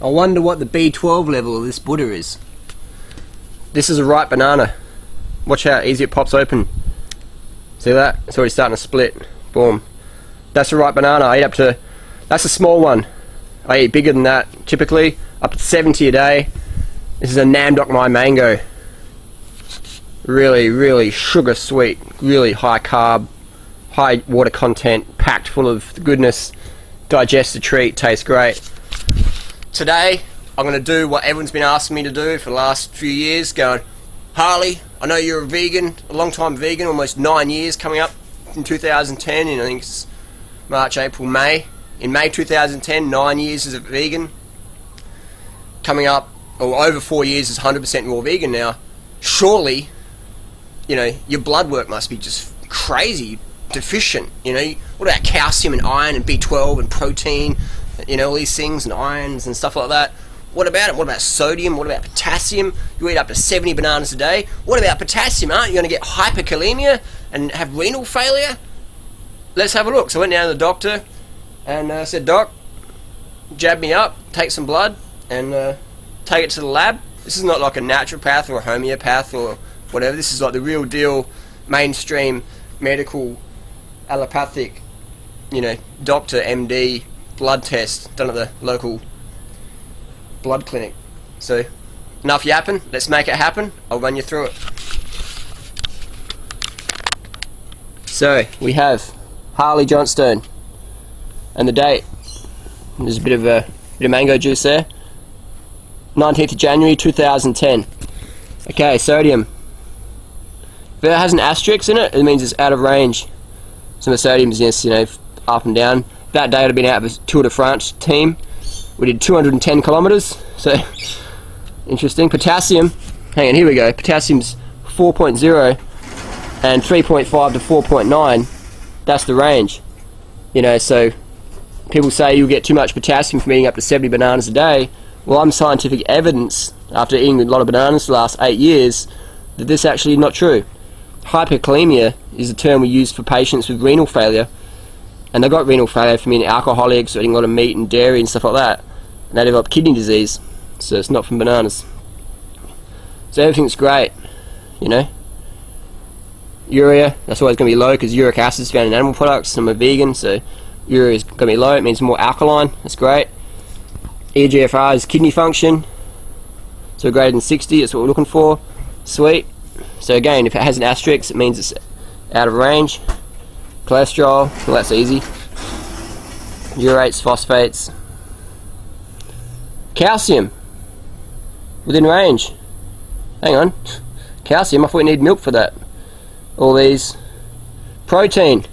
I wonder what the B12 level of this Buddha is. This is a ripe banana. Watch how easy it pops open. See that? It's already starting to split. Boom. That's a ripe banana. I eat up to... That's a small one. I eat bigger than that, typically. Up to 70 a day. This is a Namdok Mai mango. Really, really sugar sweet. Really high carb. High water content. Packed full of goodness. Digest a treat. Tastes great. Today, I'm going to do what everyone's been asking me to do for the last few years. Going, Harley, I know you're a vegan. A long time vegan. Almost 9 years coming up in 2010. And I think it's March, April, May. In May 2010, 9 years as a vegan. Coming up, or over 4 years as 100% raw vegan now. Surely, you know, your blood work must be just crazy deficient. You know, what about calcium and iron and B12 and protein? You know, all these things and irons and stuff like that. What about it? What about sodium? What about potassium? You eat up to 70 bananas a day. What about potassium? Aren't you going to get hyperkalemia and have renal failure? Let's have a look. So I went down to the doctor and said, Doc, jab me up, take some blood and take it to the lab. This is not like a naturopath or a homeopath or whatever. This is like the real deal mainstream medical allopathic, you know, doctor, MD, blood test done at the local blood clinic. So enough yapping, let's make it happen. I'll run you through it. So we have Harley Johnstone and the date. There's a bit of mango juice there. 19th of January 2010. Okay, sodium. If it has an asterisk in it, it means it's out of range. Some of the sodium is, yes, you know, up and down. That day I'd have been out of a Tour de France team. We did 210 kilometers, so interesting. Potassium, hang on, here we go. Potassium's 4.0 and 3.5 to 4.9. That's the range. You know, so people say you'll get too much potassium from eating up to 70 bananas a day. Well, I'm scientific evidence, after eating a lot of bananas for the last 8 years, that this actually is not true. Hyperkalemia is a term we use for patients with renal failure. And they got renal failure from eating alcoholics or eating a lot of meat and dairy and stuff like that. And they develop kidney disease. So it's not from bananas. So everything's great, you know. Urea, that's always going to be low because uric acid is found in animal products. I'm a vegan, so urea is going to be low. It means more alkaline. That's great. eGFR is kidney function. So greater than 60, that's what we're looking for. Sweet. So again, if it has an asterisk, it means it's out of range. Cholesterol, well, that's easy. Urates, phosphates. Calcium, within range. Hang on, calcium, I thought we need milk for that. All these. Protein.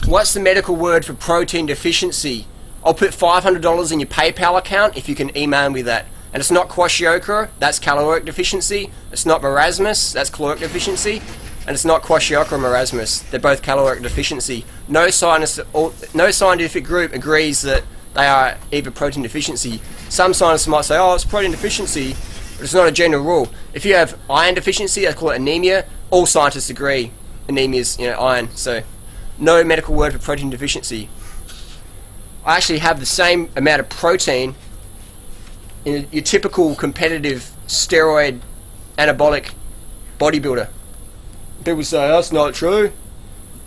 What's the medical word for protein deficiency? I'll put $500 in your PayPal account if you can email me that. And it's not kwashiorkor, that's caloric deficiency. It's not marasmus, that's caloric deficiency. And it's not kwashiorkor or marasmus, they're both caloric deficiency. No scientific group agrees that they are either protein deficiency. Some scientists might say, oh, it's protein deficiency, but it's not a general rule. If you have iron deficiency, they call it anemia. All scientists agree anemia is, you know, iron. So no medical word for protein deficiency. I actually have the same amount of protein in your typical competitive steroid anabolic bodybuilder. People say, oh, that's not true.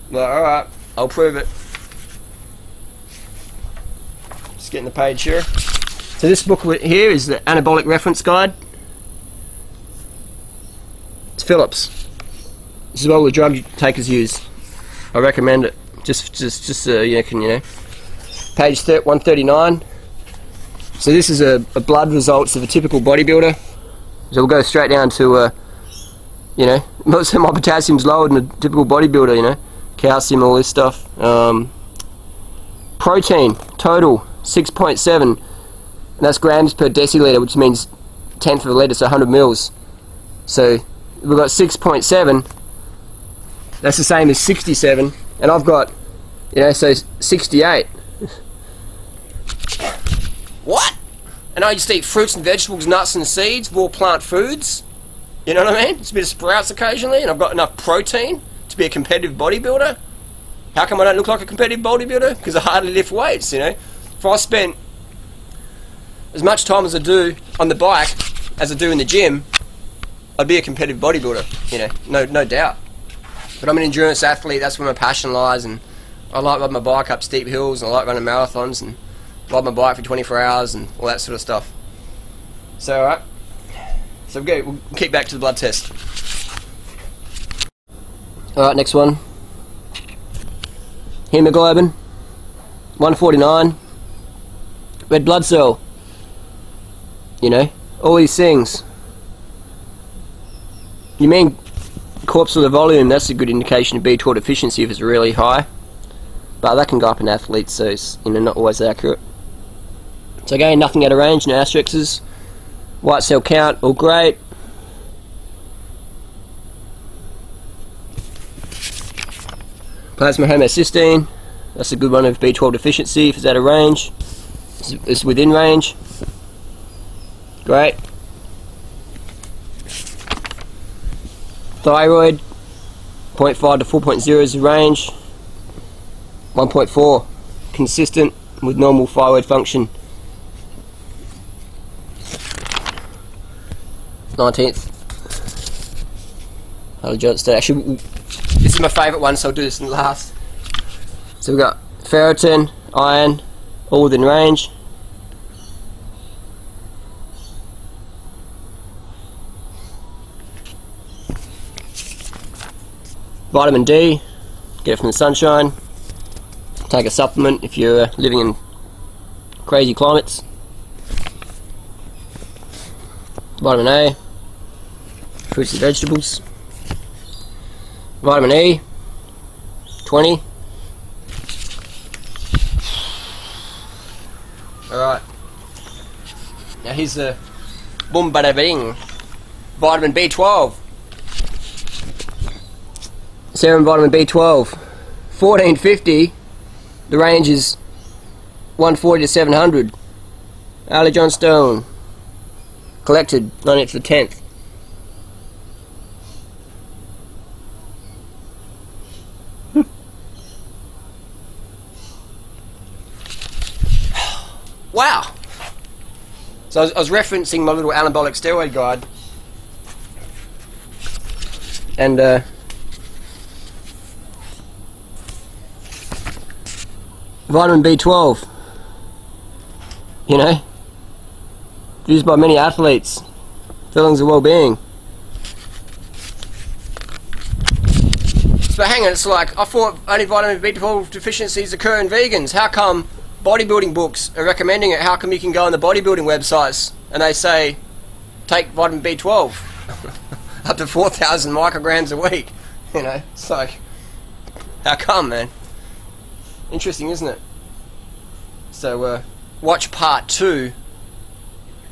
I'm like, alright, I'll prove it. Just getting the page here. So this book here is the Anabolic Reference Guide. It's Phillips. This is what all the drug takers use. I recommend it. Just so you can, you know. Page 139. So this is a blood results of a typical bodybuilder. So we'll go straight down to, you know, most of my potassium's lower than a typical bodybuilder, you know. Calcium, all this stuff. Protein, total, 6.7. And that's grams per deciliter, which means 1/10 of a litre, so 100 mils. So we've got 6.7. That's the same as 67. And I've got, you know, so 68. What? And I just eat fruits and vegetables, nuts and seeds, raw plant foods. You know what I mean? Just a bit of sprouts occasionally, and I've got enough protein to be a competitive bodybuilder. How come I don't look like a competitive bodybuilder? Because I hardly lift weights, you know. if I spent as much time as I do on the bike as I do in the gym, I'd be a competitive bodybuilder, you know, no doubt. But I'm an endurance athlete, that's where my passion lies, and I like riding my bike up steep hills, and I like running marathons, and ride my bike for 24 hours, and all that sort of stuff. So, alright. So we'll kick back to the blood test. Alright, next one. Hemoglobin, 149. Red blood cell. You know, all these things. You mean corpuscular volume, that's a good indication of B12 deficiency if it's really high. But that can go up in athletes, so it's, you know, not always accurate. So again, nothing out of range, no asterisks. White cell count, all great. Plasma homocysteine, that's a good one of B12 deficiency if it's out of range. It's within range. Great. Thyroid, 0.5 to 4.0 is the range. 1.4, consistent with normal thyroid function. 19th. Actually, this is my favourite one, so I'll do this in the last. So we've got ferritin, iron, all within range. Vitamin D, get it from the sunshine. Take a supplement if you're living in crazy climates. Vitamin A, fruits and vegetables. Vitamin E, 20. Alright. Now here's the boom bada bing. Vitamin B12. Serum vitamin B12. 1450. The range is 140 to 700. Ali John Stone. Collected 19th to the 10th. Wow! So I was referencing my little anabolic steroid guide, and vitamin B12, you know, used by many athletes, feelings of well-being. So hang on, it's like, I thought only vitamin B12 deficiencies occur in vegans. How come bodybuilding books are recommending it? How come you can go on the bodybuilding websites and they say take vitamin B12 up to 4,000 micrograms a week? You know, it's like, how come, man? Interesting, isn't it? So watch part 2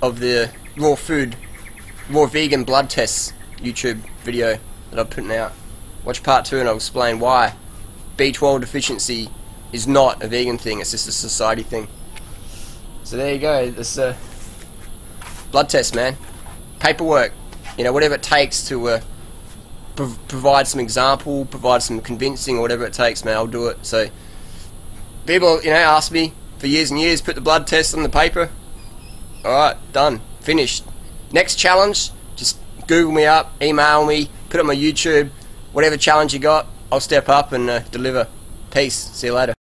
of the raw vegan blood tests YouTube video that I'm putting out. Watch part 2 and I'll explain why B12 deficiency is not a vegan thing, it's just a society thing. So there you go, this blood test, man. Paperwork, you know, whatever it takes to provide some example, provide some convincing, or whatever it takes, man, I'll do it. So people, you know, ask me for years and years, put the blood test on the paper. Alright, done, finished. Next challenge, just Google me up, email me, put it on my YouTube, whatever challenge you got, I'll step up and deliver. Peace, see you later.